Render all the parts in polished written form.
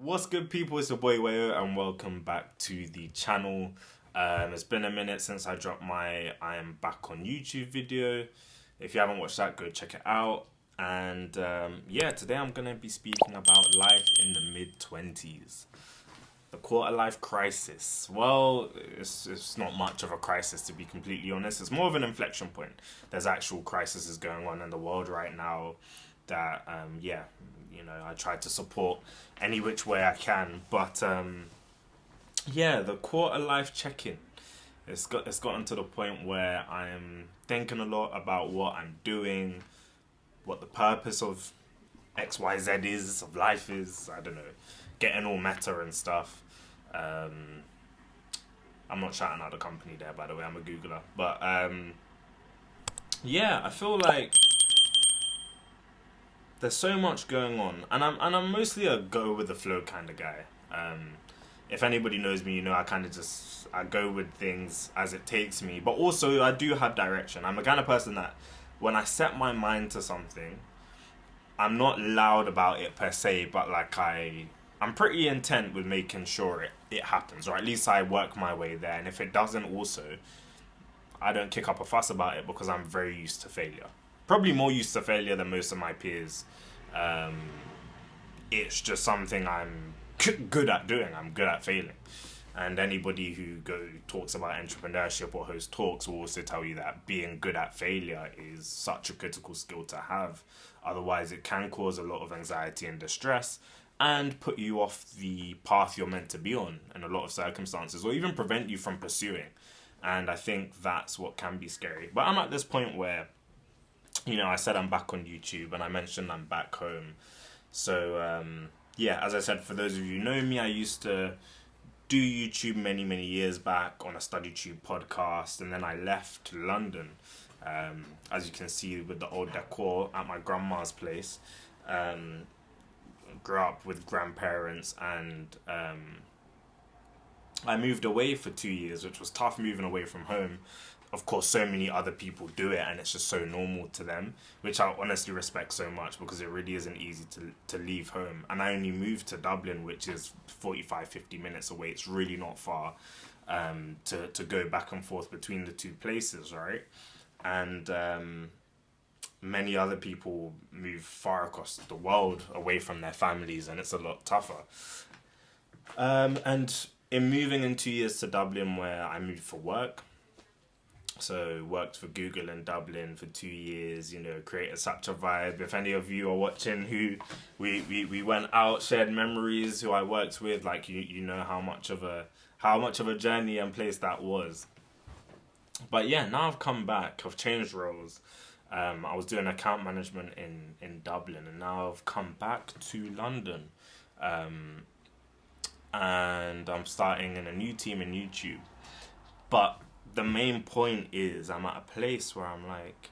What's good, people? It's your boy Wayo, and welcome back to the channel. It's been a minute since I dropped my I am back on YouTube video. If you haven't watched that, go check it out. And yeah, today I'm gonna be speaking about life in the mid-20s, the quarter life crisis. Well, it's not much of a crisis, to be completely honest. It's more of an inflection point. There's actual crises going on in the world right now that yeah, I try to support any which way I can. But yeah, the quarter life check-in. It's gotten to the point where I'm thinking a lot about what I'm doing, what the purpose of XYZ is, of life is. I don't know, getting all meta and stuff. I'm not shouting out the company there, by the way. I'm a Googler, but yeah, I feel like there's so much going on, and I'm mostly a go with the flow kind of guy. If anybody knows me, I kind of just I go with things as it takes me, but also I do have direction. I'm the kind of person that when I set my mind to something, I'm not loud about it per se, but like I'm pretty intent with making sure it happens, or at least I work my way there. And if it doesn't, also, I don't kick up a fuss about it because I'm very used to failure. Probably more used to failure than most of my peers. Um, it's just something I'm good at doing. I'm good at failing. And anybody who talks about entrepreneurship or hosts talks will also tell you that being good at failure is such a critical skill to have. Otherwise, it can cause a lot of anxiety and distress and put you off the path you're meant to be on in a lot of circumstances, or even prevent you from pursuing. And I think that's what can be scary. But I'm at this point where, I said I'm back on YouTube, and I mentioned I'm back home. So, yeah, as I said, for those of you who know me, I used to do YouTube many, many years back on a StudyTube podcast, and then I left London. As you can see with the old decor at my grandma's place. Grew up with grandparents, and I moved away for 2 years, which was tough moving away from home. Of course, so many other people do it, and it's just so normal to them, which I honestly respect so much, because it really isn't easy to leave home. And I only moved to Dublin, which is 45-50 minutes away. It's really not far to go back and forth between the two places, right? And many other people move far across the world away from their families, and it's a lot tougher. And in moving in 2 years to Dublin, where I moved for work, so worked for Google in Dublin for 2 years, created such a vibe. If any of you are watching who we went out, shared memories, who I worked with, like you know how much of a journey and place that was. But yeah, now I've come back, I've changed roles. I was doing account management in Dublin, and now I've come back to London. And I'm starting in a new team in YouTube. But the main point is I'm at a place where I'm like,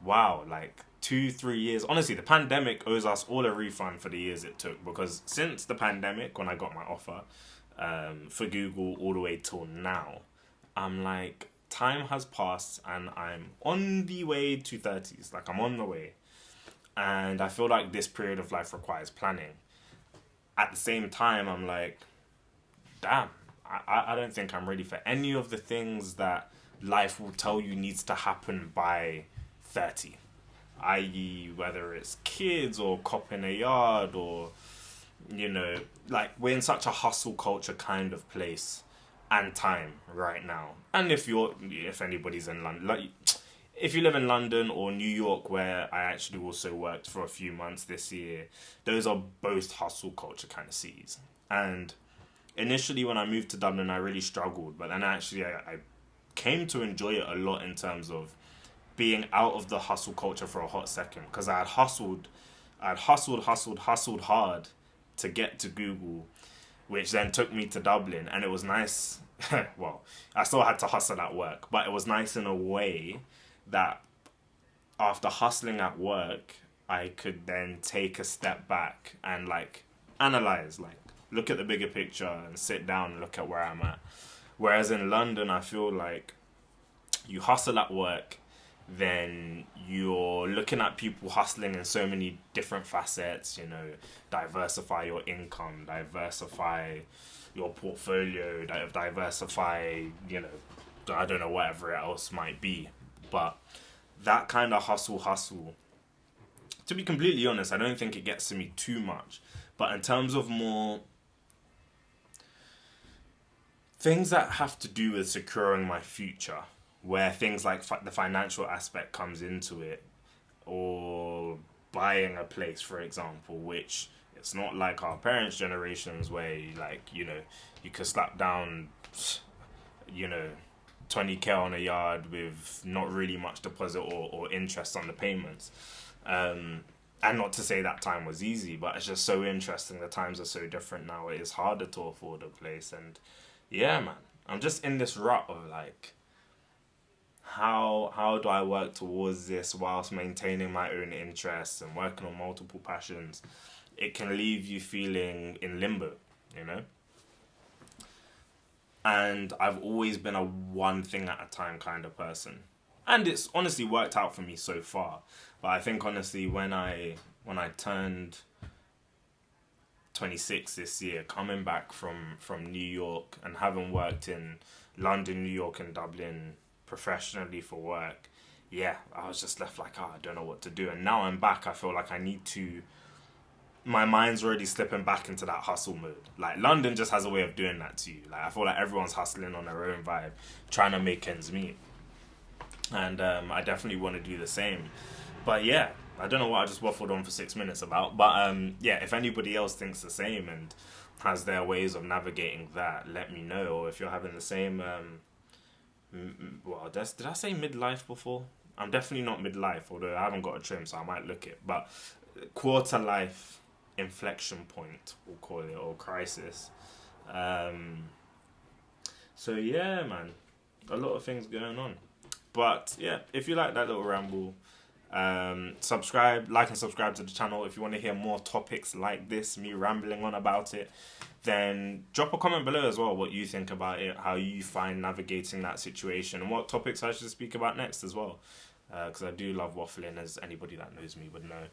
wow, like 2-3 years. Honestly, the pandemic owes us all a refund for the years it took, because since the pandemic, when I got my offer for Google, all the way till now, I'm like, time has passed and I'm on the way to 30s. Like, I'm on the way. And I feel like this period of life requires planning. At the same time, I'm like, damn, I don't think I'm ready for any of the things that life will tell you needs to happen by 30. I.e., whether it's kids or copping a yard, or, like, we're in such a hustle culture kind of place and time right now. And if anybody's in London, like, if you live in London or New York, where I actually also worked for a few months this year, those are both hustle culture kind of cities. And initially, when I moved to Dublin, I really struggled, but then actually I came to enjoy it a lot in terms of being out of the hustle culture for a hot second, because I had hustled hard to get to Google, which then took me to Dublin, and it was nice. Well, I still had to hustle at work, but it was nice in a way that after hustling at work, I could then take a step back and like analyze, like look at the bigger picture and sit down and look at where I'm at. Whereas in London, I feel like you hustle at work, then you're looking at people hustling in so many different facets, you know, diversify your income, diversify your portfolio, diversify, you know, I don't know, whatever else might be. But that kind of hustle, to be completely honest, I don't think it gets to me too much. But in terms of more things that have to do with securing my future, where things like the financial aspect comes into it, or buying a place, for example, which it's not like our parents' generations where, like, you know, you could slap down, you know, 20k on a yard with not really much deposit or interest on the payments. And not to say that time was easy, but it's just so interesting. The times are so different now. It is harder to afford a place. And yeah, man, I'm just in this rut of like, how do I work towards this whilst maintaining my own interests and working on multiple passions? It can leave you feeling in limbo, you know? And I've always been a one thing at a time kind of person. And it's honestly worked out for me so far. But I think honestly when I turned 26 this year, coming back from New York and having worked in London, New York and Dublin professionally for work, yeah, I was just left like, oh, I don't know what to do. And now I'm back, I feel like I need to, my mind's already slipping back into that hustle mode. Like, London just has a way of doing that to you. Like, I feel like everyone's hustling on their own vibe, trying to make ends meet. And I definitely want to do the same. But yeah, I don't know what I just waffled on for 6 minutes about. But yeah, if anybody else thinks the same and has their ways of navigating that, let me know. Or if you're having the same, well, did I say midlife before? I'm definitely not midlife, although I haven't got a trim, so I might look it. But quarter life inflection point, we'll call it, or crisis. So yeah, man, a lot of things going on. But yeah, if you like that little ramble, like and subscribe to the channel. If you want to hear more topics like this, me rambling on about it, then drop a comment below as well what you think about it, how you find navigating that situation, and what topics I should speak about next as well. Because I do love waffling, as anybody that knows me would know.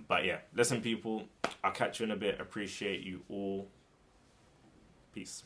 But yeah, listen, people, I'll catch you in a bit. Appreciate you all. Peace.